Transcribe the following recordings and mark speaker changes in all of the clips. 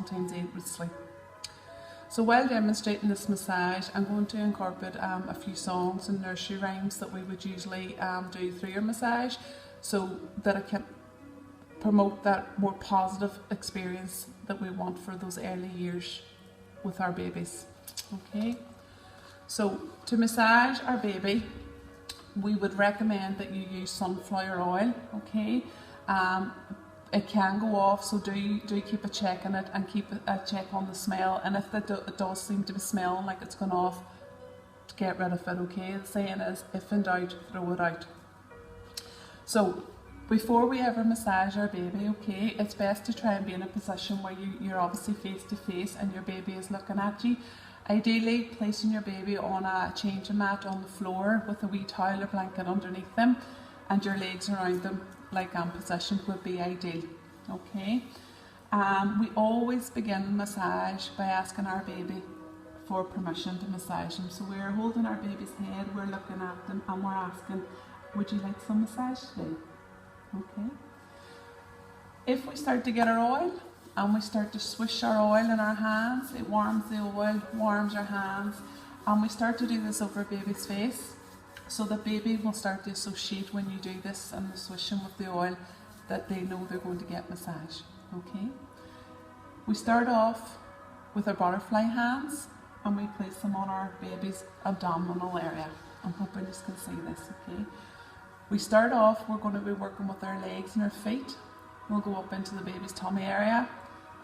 Speaker 1: sometimes aid with sleep. So while demonstrating this massage, I'm going to incorporate a few songs and nursery rhymes that we would usually do through your massage, so that it can promote that more positive experience that we want for those early years with our babies. Okay, so to massage our baby, we would recommend that you use sunflower oil. Okay, it can go off, so do keep a check on it and keep a check on the smell, and if it does seem to be smelling like it's gone off, get rid of it. Okay, the saying is, if in doubt, throw it out. So before we ever massage our baby, okay, it's best to try and be in a position where you're obviously face to face and your baby is looking at you. Ideally, placing your baby on a changing mat on the floor with a wee towel or blanket underneath them and your legs around them, like position would be ideal. Okay, we always begin massage by asking our baby for permission to massage them. So we're holding our baby's head, we're looking at them, and we're asking, would you like some massage today? Okay. If we start to get our oil and we start to swish our oil in our hands, it warms the oil, warms our hands, and we start to do this over baby's face, so the baby will start to associate when you do this and the swishing with the oil that they know they're going to get massage. Okay. We start off with our butterfly hands and we place them on our baby's abdominal area. I'm hoping you can see this. Okay. We start off, we're going to be working with our legs and our feet. We'll go up into the baby's tummy area,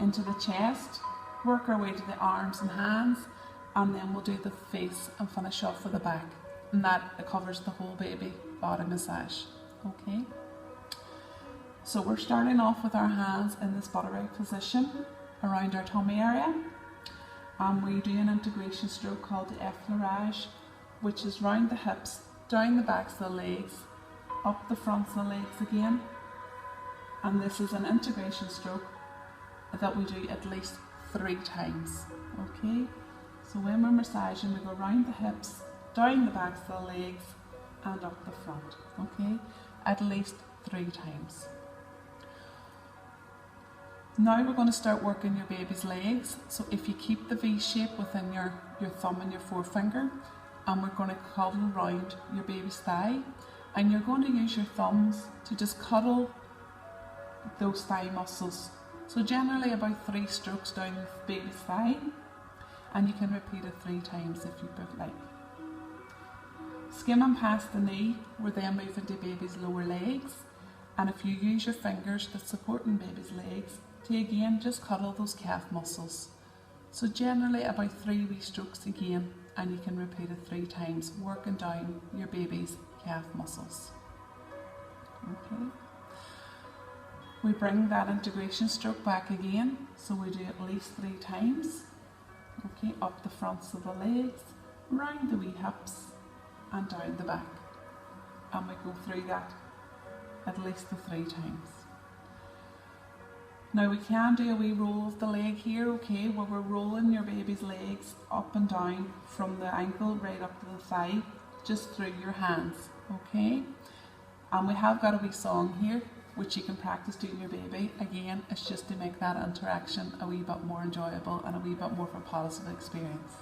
Speaker 1: into the chest, work our way to the arms and hands, and then we'll do the face and finish off with the back. And that covers the whole baby body massage. Okay. So we're starting off with our hands in this butterfly position around our tummy area. And we do an integration stroke called the effleurage, which is round the hips, down the backs of the legs, up the fronts of the legs again, and this is an integration stroke that we do at least 3 times. Okay, so when we're massaging, we go round the hips, down the backs of the legs, and up the front. Okay, at least 3 times. Now we're going to start working your baby's legs. So if you keep the V shape within your thumb and your forefinger, and we're going to cuddle round your baby's thigh, and you're going to use your thumbs to just cuddle those thigh muscles. So generally about 3 strokes down the baby's thigh, and you can repeat it 3 times if you would like. Skimming past the knee, we're then moving to baby's lower legs, and if you use your fingers that's supporting baby's legs, to again just cuddle those calf muscles. So generally about 3 wee strokes again, and you can repeat it 3 times, working down your baby's calf muscles. Okay. We bring that integration stroke back again, so we do at least 3 times. Okay, up the fronts of the legs, round the wee hips, and down the back. And we go through that at least the 3 times. Now we can do a wee roll of the leg here, okay, where we're rolling your baby's legs up and down from the ankle right up to the thigh, just through your hands, okay? And we have got a wee song here, which you can practice doing your baby. Again, it's just to make that interaction a wee bit more enjoyable and a wee bit more of a positive experience.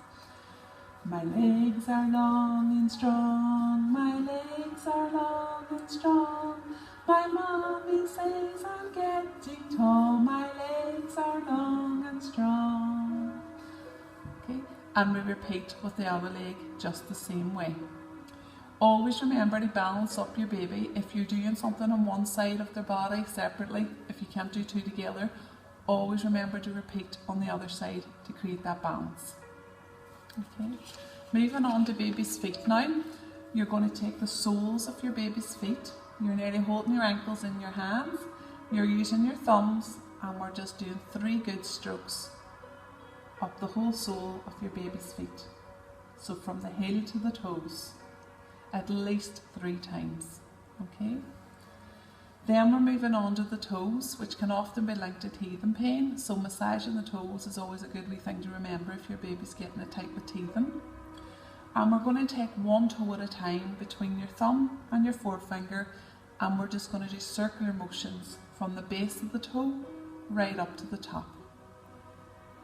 Speaker 1: My legs are long and strong, my legs are long and strong. My mommy says I'm getting tall, my legs are long and strong. Okay, and we repeat with the other leg just the same way. Always remember to balance up your baby. If you're doing something on one side of their body separately, if you can't do 2 together, always remember to repeat on the other side to create that balance. Okay, moving on to baby's feet now. You're going to take the soles of your baby's feet. You're nearly holding your ankles in your hands. You're using your thumbs, and we're just doing 3 good strokes up the whole sole of your baby's feet. So from the heel to the toes, at least 3 times. Okay. Then we're moving on to the toes, which can often be linked to teething pain. So massaging the toes is always a good wee thing to remember if your baby's getting a type of teething. And we're going to take 1 toe at a time between your thumb and your forefinger, and we're just going to do circular motions from the base of the toe right up to the top.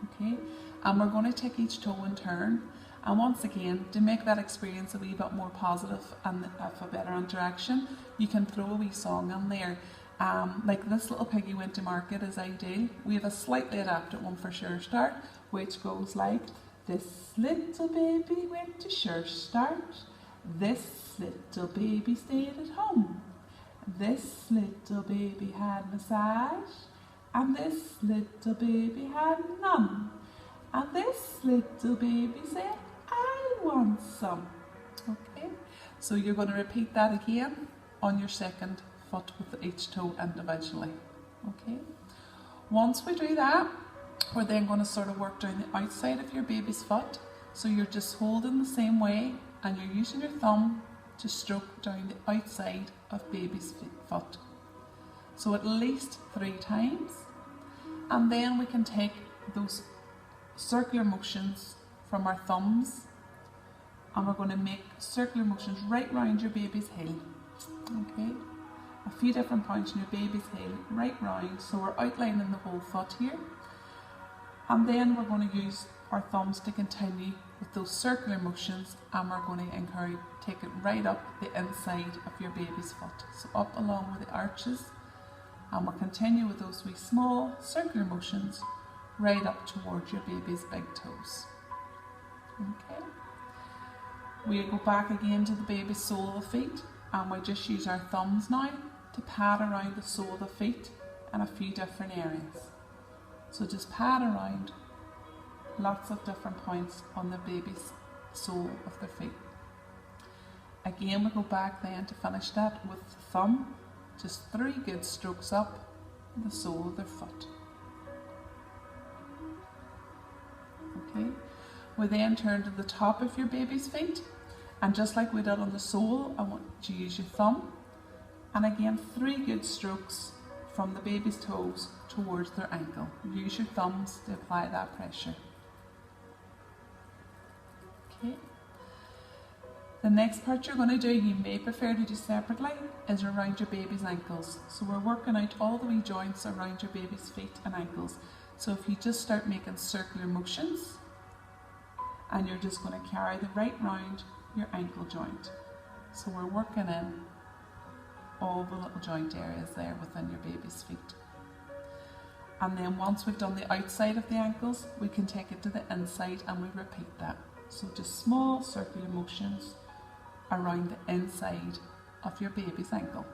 Speaker 1: Okay, and we're going to take each toe in turn, and once again, to make that experience a wee bit more positive and of a better interaction, you can throw a wee song in there. Like This Little Piggy Went to Market is ideal. We have a slightly adapted one for Surestart, which goes like, this little baby went to Surestart, this little baby stayed at home, this little baby had massage, and this little baby had none, and this little baby said, I want some. Okay, so you're going to repeat that again on your second foot with each toe individually. Okay, once we do that, we're then going to sort of work down the outside of your baby's foot. So you're just holding the same way and you're using your thumb to stroke down the outside of baby's foot. So at least 3 times. And then we can take those circular motions from our thumbs and we're going to make circular motions right round your baby's heel. Okay, a few different points in your baby's heel, right round, so we're outlining the whole foot here. And then we're going to use our thumbs to continue with those circular motions, and we're going to take it right up the inside of your baby's foot. So up along with the arches, and we'll continue with those wee small circular motions right up towards your baby's big toes. Okay. We go back again to the baby's sole of the feet, and we just use our thumbs now to pat around the sole of the feet in a few different areas. So just pat around lots of different points on the baby's sole of their feet. Again, we go back then to finish that with the thumb, just 3 good strokes up the sole of their foot. Okay, we then turn to the top of your baby's feet, and just like we did on the sole, I want you to use your thumb, and again 3 good strokes from the baby's toes towards their ankle. Use your thumbs to apply that pressure. Okay. The next part you're going to do, you may prefer to do separately, is around your baby's ankles. So we're working out all the wee joints around your baby's feet and ankles. So if you just start making circular motions, and you're just going to carry the right round your ankle joint. So we're working in all the little joint areas there within your baby's feet. And then once we've done the outside of the ankles, we can take it to the inside and we repeat that. So just small circular motions around the inside of your baby's ankle.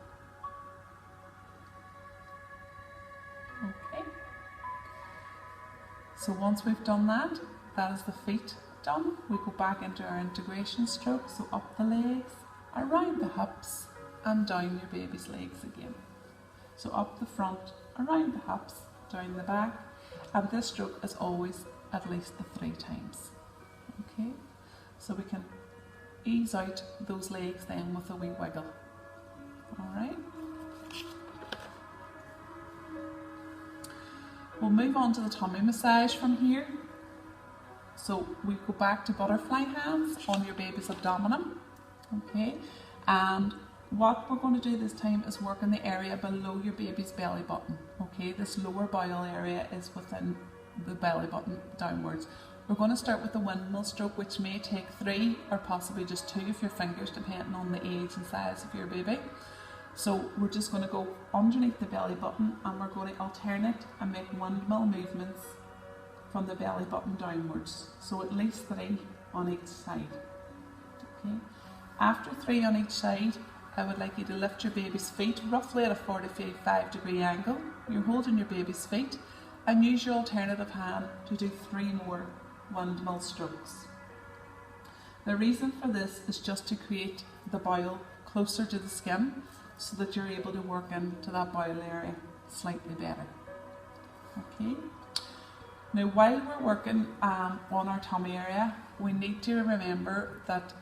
Speaker 1: Okay. So once we've done that, that is the feet done. We go back into our integration stroke, so up the legs, around the hips, and down your baby's legs again. So up the front, around the hips, down the back, and this stroke is always at least the 3 times. Okay, so we can ease out those legs then with a wee wiggle. Alright. We'll move on to the tummy massage from here. So we go back to butterfly hands on your baby's abdomen. Okay, and what we're going to do this time is work in the area below your baby's belly button. Okay, this lower bowel area is within the belly button downwards. We're going to start with the windmill stroke, which may take 3 or possibly just 2 of your fingers depending on the age and size of your baby. So we're just going to go underneath the belly button and we're going to alternate and make windmill movements from the belly button downwards. So at least 3 on each side. Okay. After 3 on each side, I would like you to lift your baby's feet roughly at a 45-degree angle. You're holding your baby's feet and use your alternative hand to do 3 more windmill strokes. The reason for this is just to create the bowel closer to the skin so that you're able to work into that bowel area slightly better. Okay. Now while we're working on our tummy area, we need to remember that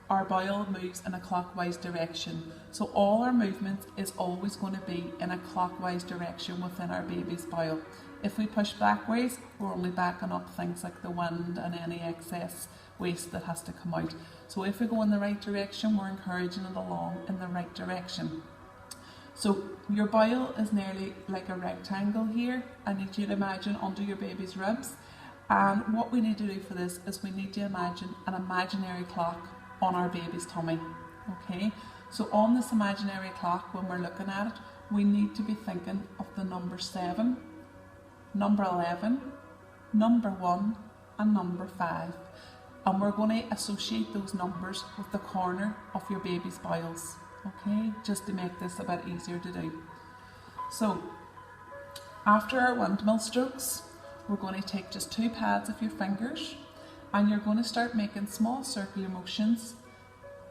Speaker 1: our bowel moves in a clockwise direction. So all our movement is always going to be in a clockwise direction within our baby's bowel. If we push backwards, we're only backing up things like the wind and any excess waste that has to come out. So if we go in the right direction, we're encouraging it along in the right direction. So your bowel is nearly like a rectangle here. I need you to imagine under your baby's ribs, And what we need to do for this is we need to imagine an imaginary clock on our baby's tummy. Okay, so on this imaginary clock, when we're looking at it, we need to be thinking of the number 7, number 11, number 1 and number 5. And we're going to associate those numbers with the corner of your baby's bowels. Okay, just to make this a bit easier to do. So after our windmill strokes, we're going to take just 2 pads of your fingers and you're going to start making small circular motions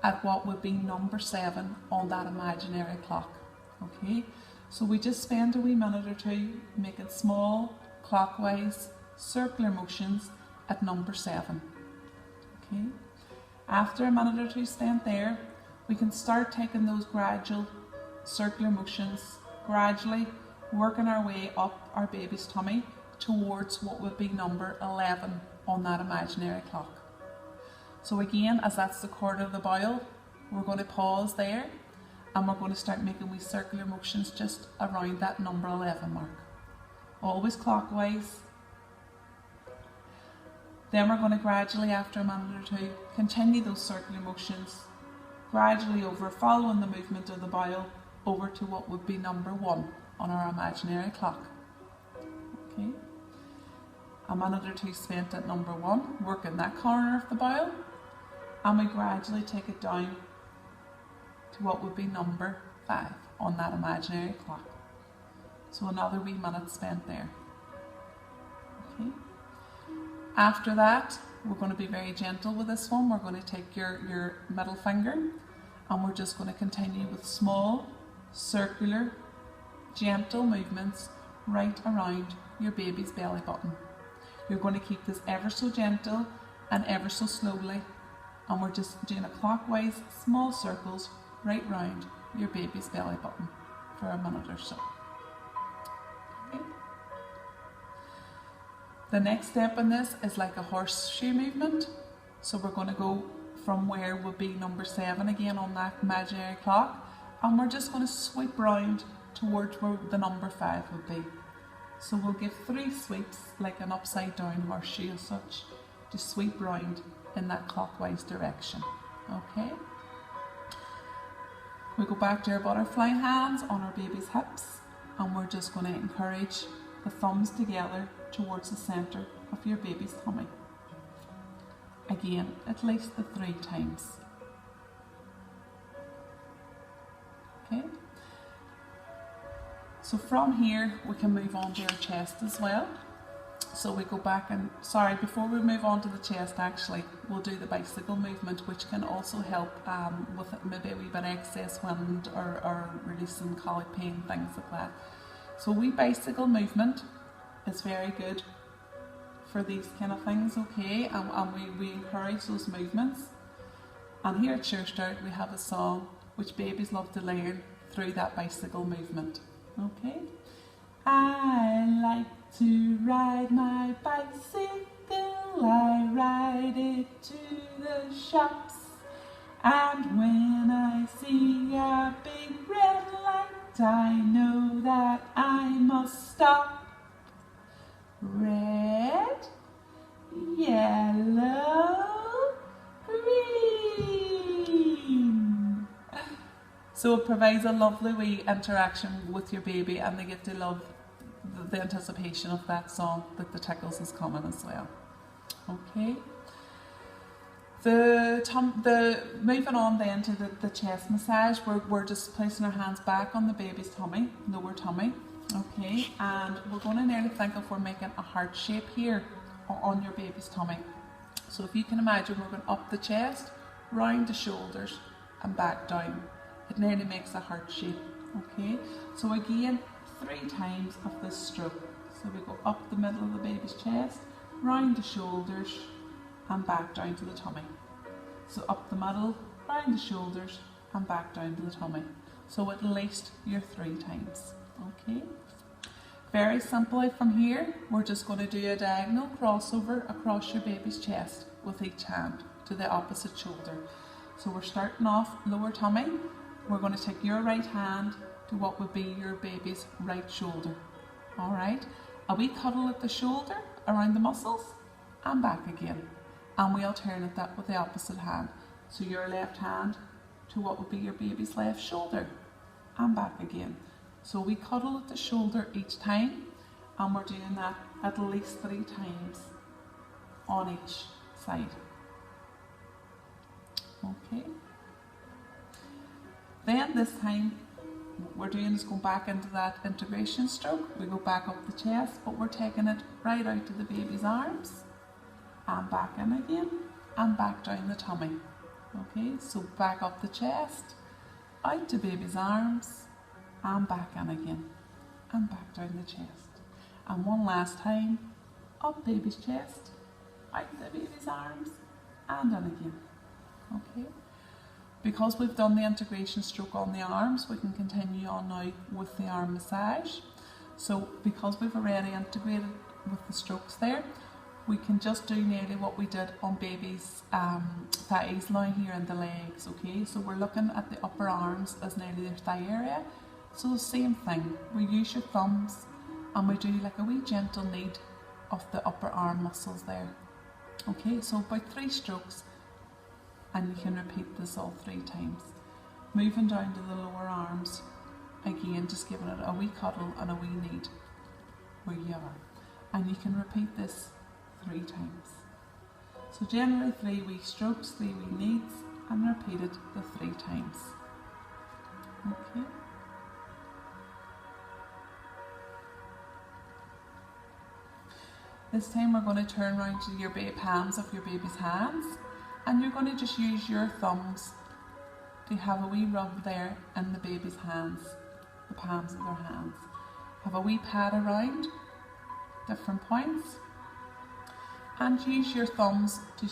Speaker 1: at what would be number 7 on that imaginary clock. Okay, so we just spend a wee minute or two making small clockwise circular motions at number 7. Okay, after a minute or two spent there, we can start taking those gradual circular motions, gradually working our way up our baby's tummy towards what would be number 11 on that imaginary clock. So again, as that's the corner of the bowel, we're going to pause there and we're going to start making wee circular motions just around that number 11 mark. Always clockwise. Then we're going to gradually, after a minute or two, continue those circular motions, gradually over, following the movement of the bowel, over to what would be number 1 on our imaginary clock. Okay, a minute or two spent at number 1, working that corner of the bowel, and we gradually take it down to what would be number 5 on that imaginary clock. So another wee minute spent there. Okay. After that, we're going to be very gentle with this one. We're going to take your middle finger and we're just going to continue with small, circular, gentle movements right around your baby's belly button. You're going to keep this ever so gentle and ever so slowly, and we're just doing a clockwise small circles right round your baby's belly button for a minute or so. Okay. The next step in this is like a horseshoe movement. So we're going to go from where would be number 7 again on that imaginary clock, and we're just going to sweep round towards where the number 5 would be. So we'll give 3 sweeps like an upside down horseshoe as such, to sweep round in that clockwise direction. Okay. We go back to our butterfly hands on our baby's hips, and we're just going to encourage the thumbs together towards the centre of your baby's tummy. Again, at least the 3 times. Okay. So from here we can move on to our chest as well. So we go back and, sorry, before we move on to the chest actually, we'll do the bicycle movement, which can also help with maybe a wee bit of excess wind or releasing colic pain, things like that. So a wee bicycle movement is very good for these kind of things, okay, and we encourage those movements. And here at Surestart we have a song which babies love to learn through that bicycle movement. Okay, I like to ride my bicycle, I ride it to the shops, and when I see a big red light, I know that I must stop. Red, yellow, green. So it provides a lovely wee interaction with your baby, and they get to love the anticipation of that song, that the tickles is coming as well. Okay. The moving on then to the chest massage, we're just placing our hands back on the baby's tummy, lower tummy. Okay, and we're going to nearly think if we're making a heart shape here on your baby's tummy. So if you can imagine, we're going up the chest, round the shoulders and back down. It nearly makes a heart shape. Okay, so again 3 times of this stroke. So we go up the middle of the baby's chest, round the shoulders and back down to the tummy. So up the middle, round the shoulders and back down to the tummy. So at least your 3 times. Okay. Very simply from here, we're just going to do a diagonal crossover across your baby's chest with each hand to the opposite shoulder. So we're starting off lower tummy. We're going to take your right hand to what would be your baby's right shoulder. Alright, a wee cuddle at the shoulder around the muscles, and back again. And we alternate that with the opposite hand. So your left hand to what would be your baby's left shoulder and back again. So we cuddle at the shoulder each time, and we're doing that at least 3 times on each side. Okay. Then this time what we're doing is going back into that integration stroke. We go back up the chest, but we're taking it right out to the baby's arms and back in again and back down the tummy. Okay, so back up the chest, out to baby's arms and back in again and back down the chest. And one last time, up baby's chest, out the baby's arms and in again. Okay. Because we've done the integration stroke on the arms, we can continue on now with the arm massage. So because we've already integrated with the strokes there, we can just do nearly what we did on baby's thighs now here in the legs. Okay, so we're looking at the upper arms as nearly their thigh area. So the same thing, we use your thumbs and we do like a wee gentle knead of the upper arm muscles there. Okay, so about 3 strokes. And you can repeat this all 3 times. Moving down to the lower arms, again just giving it a wee cuddle and a wee knead where you are. And you can repeat this 3 times. So generally 3 wee strokes, 3 wee kneads, and repeat it the 3 times. Okay. This time we're going to turn around to your palms of your baby's hands. And you're going to just use your thumbs to have a wee rub there in the baby's hands, the palms of their hands. Have a wee pat around different points and use your thumbs to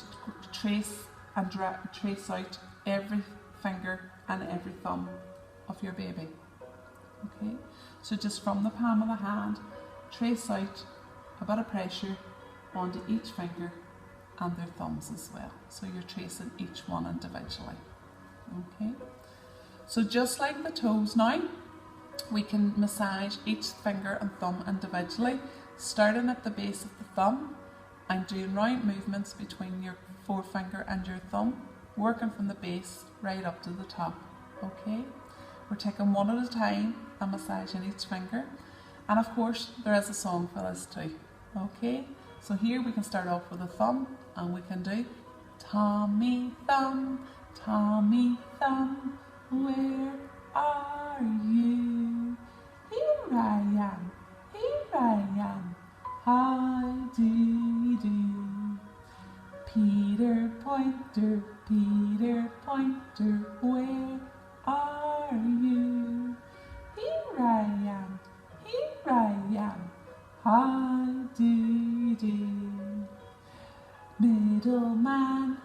Speaker 1: trace and trace out every finger and every thumb of your baby. Okay, so just from the palm of the hand, trace out a bit of pressure onto each finger and their thumbs as well. So you're tracing each one individually. Okay. So just like the toes now, we can massage each finger and thumb individually, starting at the base of the thumb and doing round movements between your forefinger and your thumb, working from the base right up to the top. Okay. We're taking one at a time and massaging each finger. And of course, there is a song for this too. Okay. So here we can start off with a thumb and we can do Tommy Thumb, where are you? Here I am, how do you do? Peter Pointer, where are you? Here I am, how do you do? Middleman,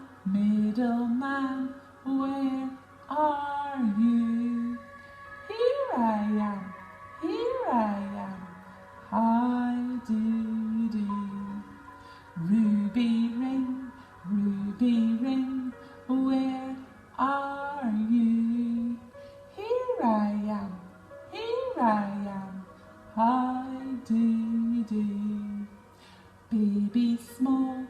Speaker 1: where are you? Here I am, how do you do? Ruby ring, where are you? Here I am, how do you do? Baby small,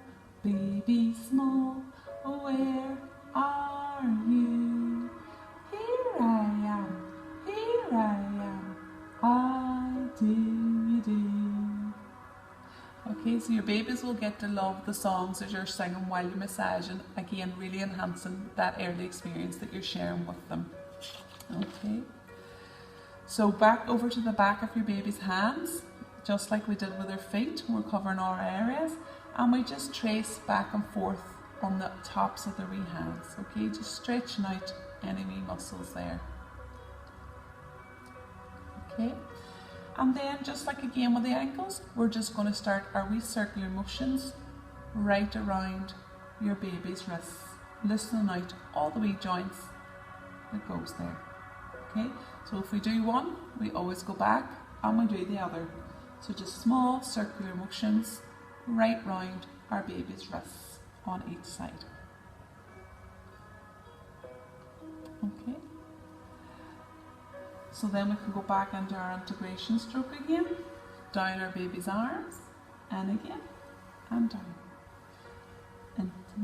Speaker 1: where are you? Here I am, how do you do? Okay, so your babies will get to love the songs as you're singing while you're massaging, again really enhancing that early experience that you're sharing with them. Okay, so back over to the back of your baby's hands, just like we did with their feet. We're covering all our areas and we just trace back and forth on the tops of the wee hands. Okay, just stretching out any wee muscles there. Okay, and then just like again with the ankles, we're just going to start our wee circular motions right around your baby's wrists, loosening out all the wee joints that goes there. Okay, so if we do one, we always go back and we do the other. So just small circular motions right round our baby's wrists on each side. Okay. So then we can go back into our integration stroke again, down our baby's arms, and again, and down.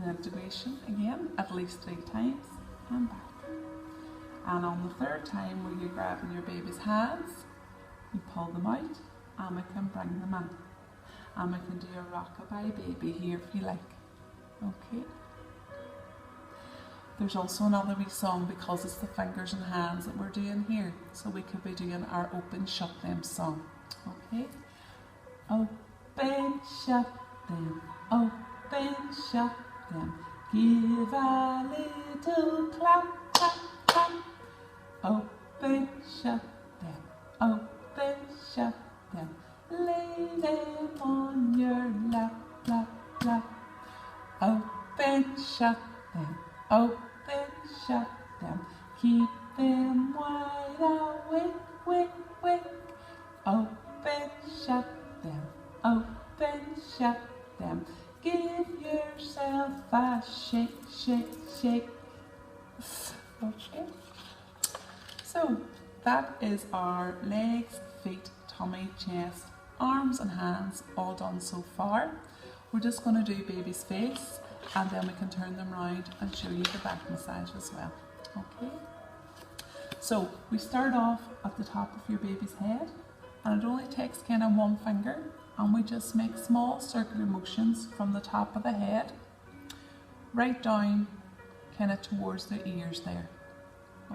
Speaker 1: the integration again at least 3 times and back. And on the 3rd time, where you're grabbing your baby's hands, you pull them out and we can bring them in. And we can do a rockabye baby here if you like. Okay. There's also another wee song because it's the fingers and hands that we're doing here. So we could be doing our open shut them song. Okay. Open shut them, open shut them. Give a little clap, clap, clap. Open shut them, open shut them. Lay them on your lap, lap, lap. Open shut them, open shut them. Keep them wide awake, wake, wake. Open shut them, open shut them. Give yourself a shake, shake, shake. Okay. So that is our legs, feet, tummy, chest, arms and hands all done so far. We're just going to do baby's face and then we can turn them around and show you the back massage as well. Okay. So we start off at the top of your baby's head and it only takes kind of 1 finger and we just make small circular motions from the top of the head right down kind of towards the ears there.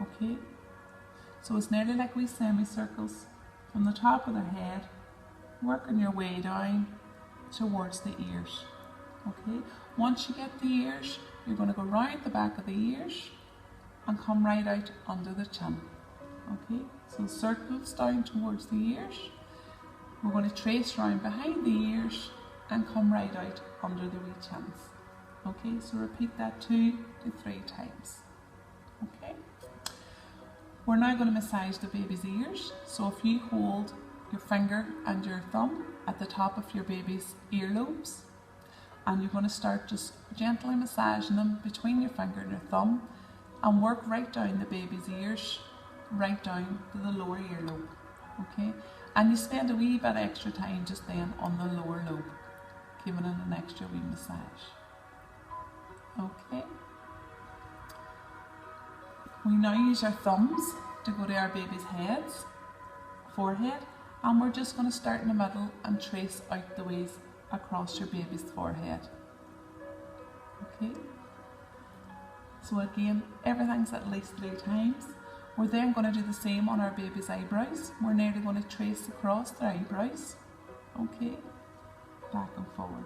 Speaker 1: Okay. So it's nearly like wee semicircles from the top of the head, working your way down towards the ears. Okay. Once you get the ears, you're going to go round the back of the ears and come right out under the chin. Okay. So circles down towards the ears. We're going to trace round behind the ears and come right out under the wee chins. Okay. So repeat that 2 to 3 times. Okay. We're now going to massage the baby's ears. So if you hold your finger and your thumb at the top of your baby's earlobes, and you're going to start just gently massaging them between your finger and your thumb, and work right down the baby's ears, right down to the lower earlobe. Okay, and you spend a wee bit extra time just then on the lower lobe, giving it an extra wee massage. Okay. We now use our thumbs to go to our baby's heads, forehead, and we're just going to start in the middle and trace out the ways across your baby's forehead. Okay. So again, everything's at least 3 times. We're then going to do the same on our baby's eyebrows. We're nearly going to trace across their eyebrows. Okay. Back and forward.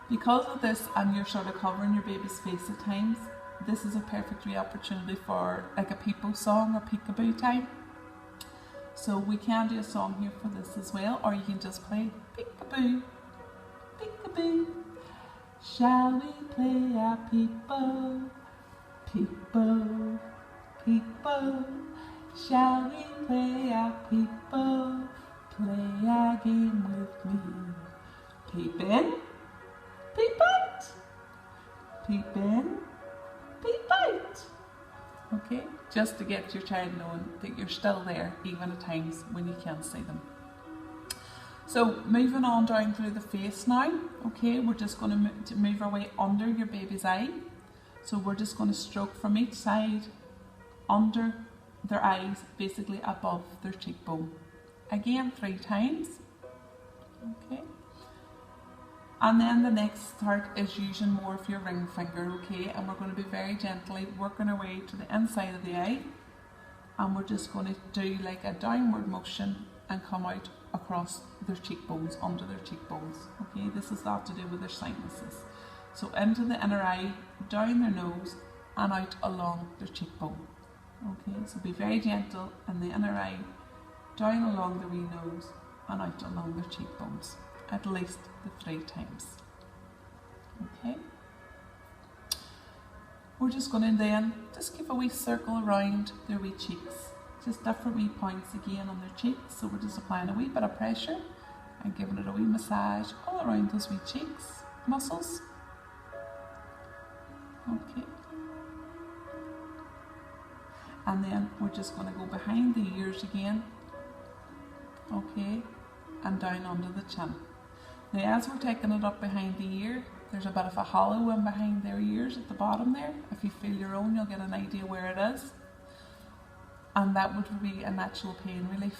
Speaker 1: Because of this, and you're sort of covering your baby's face at times, this is a perfect wee opportunity for like a peepo song or peekaboo time. So we can do a song here for this as well, or you can just play peekaboo, peekaboo. Shall we play a peepo, peepo, peepo? Shall we play a peepo? Play a game with me. Peep in, peep out, peep in, peep out. Okay, just to get your child knowing that you're still there even at times when you can't see them. So moving on down through the face now. Okay, we're just going to move our way under your baby's eye. So we're just going to stroke from each side under their eyes, basically above their cheekbone. Again, 3 times. Okay. And then the next part is using more of your ring finger, okay? And we're going to be very gently working our way to the inside of the eye. And we're just going to do like a downward motion and come out across their cheekbones, under their cheekbones, okay? This is that to do with their sinuses. So into the inner eye, down their nose, and out along their cheekbone. Okay, so be very gentle in the inner eye, down along the wee nose, and out along their cheekbones. At least the 3 times. Okay. We're just going to then just give a wee circle around their wee cheeks. Just different wee points again on their cheeks. So we're just applying a wee bit of pressure and giving it a wee massage all around those wee cheeks, muscles. Okay. And then we're just going to go behind the ears again. Okay. And down under the chin. Now as we're taking it up behind the ear, there's a bit of a hollow in behind their ears at the bottom there. If you feel your own, you'll get an idea where it is. And that would be a natural pain relief.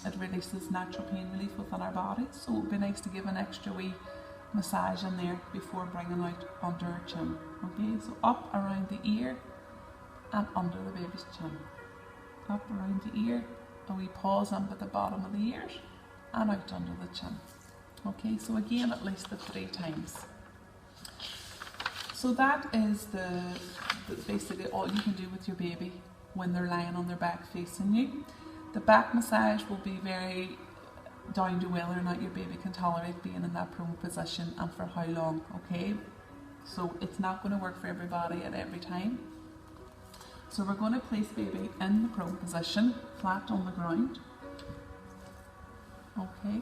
Speaker 1: It releases natural pain relief within our bodies, so it would be nice to give an extra wee massage in there before bringing out under our chin. Okay, so up around the ear and under the baby's chin. Up around the ear, a wee pause up at the bottom of the ears and out under the chin. Okay, so again at least the 3 times. So that is the basically all you can do with your baby when they're lying on their back facing you. The back massage will be very down to whether or not your baby can tolerate being in that prone position and for how long, okay? So it's not going to work for everybody at every time. So we're going to place baby in the prone position, flat on the ground. Okay.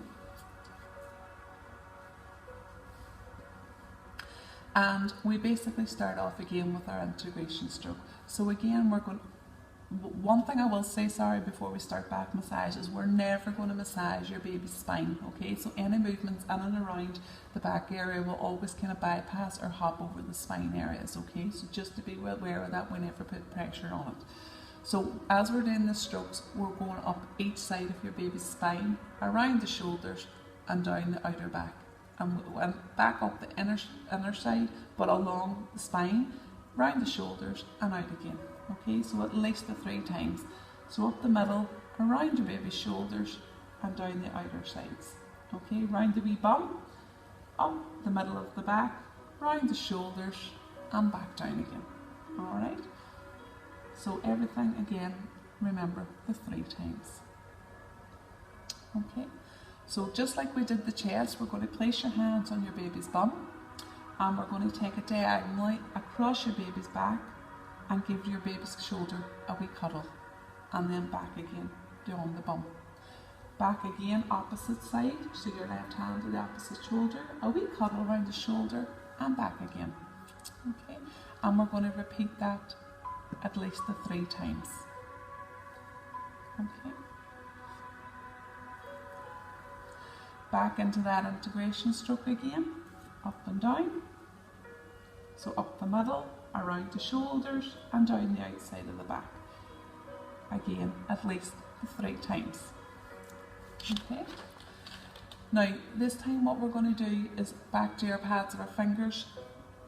Speaker 1: And we basically start off again with our integration stroke. So again, one thing I will say, sorry, before we start back massage is we're never going to massage your baby's spine, okay? So any movements in and around the back area will always kind of bypass or hop over the spine areas, okay? So just to be aware of that, we never put pressure on it. So as we're doing the strokes, we're going up each side of your baby's spine, around the shoulders and down the outer back. And back up the inner side, but along the spine, round the shoulders and out again. Okay, so at least the 3 times. So up the middle, around your baby's shoulders and down the outer sides. Okay, round the wee bum, up the middle of the back, round the shoulders and back down again. Alright, so everything again, remember the 3 times. Okay, so just like we did the chest, we're going to place your hands on your baby's bum and we're going to take it diagonally across your baby's back and give your baby's shoulder a wee cuddle, and then back again down the bum. Back again, opposite side, so your left hand to the opposite shoulder, a wee cuddle around the shoulder and back again. Okay, and we're going to repeat that at least the 3 times. Okay. Back into that integration stroke again, up and down. So up the middle, around the shoulders and down the outside of the back. Again, at least 3 times. Okay. Now, this time what we're going to do is back to our pads of our fingers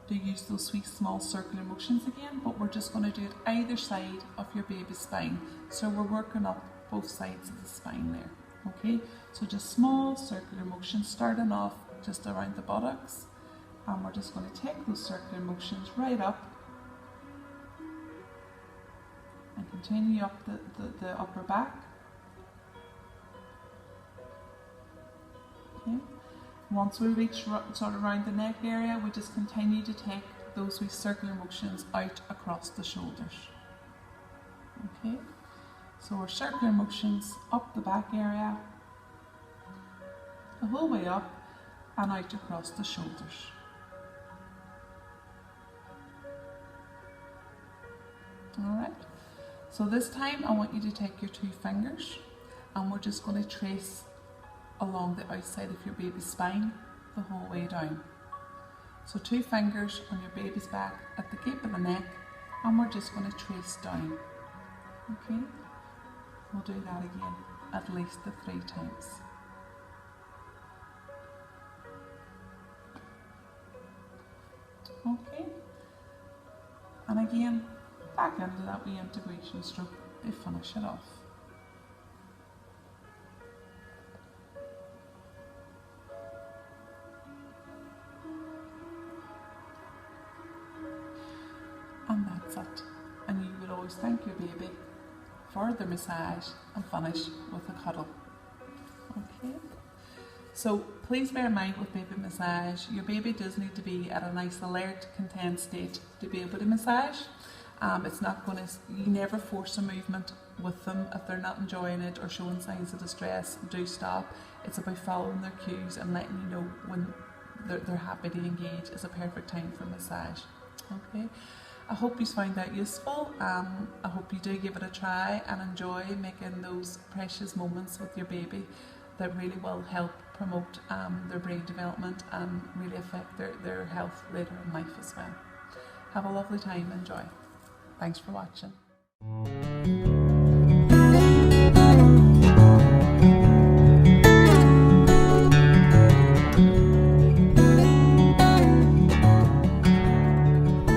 Speaker 1: to use those sweet small circular motions again, but we're just going to do it either side of your baby's spine. So we're working up both sides of the spine there. Okay, so just small circular motions starting off just around the buttocks, and we're just going to take those circular motions right up and continue up the upper back. Okay. Once we reach sort of around the neck area, we just continue to take those wee circular motions out across the shoulders. Okay, so our circular motions up the back area, the whole way up and out across the shoulders. Alright, so this time I want you to take your 2 fingers and we're just going to trace along the outside of your baby's spine the whole way down. So 2 fingers on your baby's back at the gape of the neck, and we're just going to trace down. Okay, we'll do that again at least the 3 times. Okay, and again back into that wee integration stroke to finish it off. And that's it. And you would always thank your baby for the massage and finish with a cuddle. Okay. So please bear in mind with baby massage, your baby does need to be at a nice alert, content state to be able to massage. It's not going to, you never force a movement with them. If they're not enjoying it or showing signs of distress, do stop. It's about following their cues and letting you know when they're happy to engage. It's a perfect time for massage. Okay. I hope you find that useful. I hope you do give it a try and enjoy making those precious moments with your baby. that really will help promote their brain development and really affect their health later in life as well. Have a lovely time, enjoy. Thanks for watching.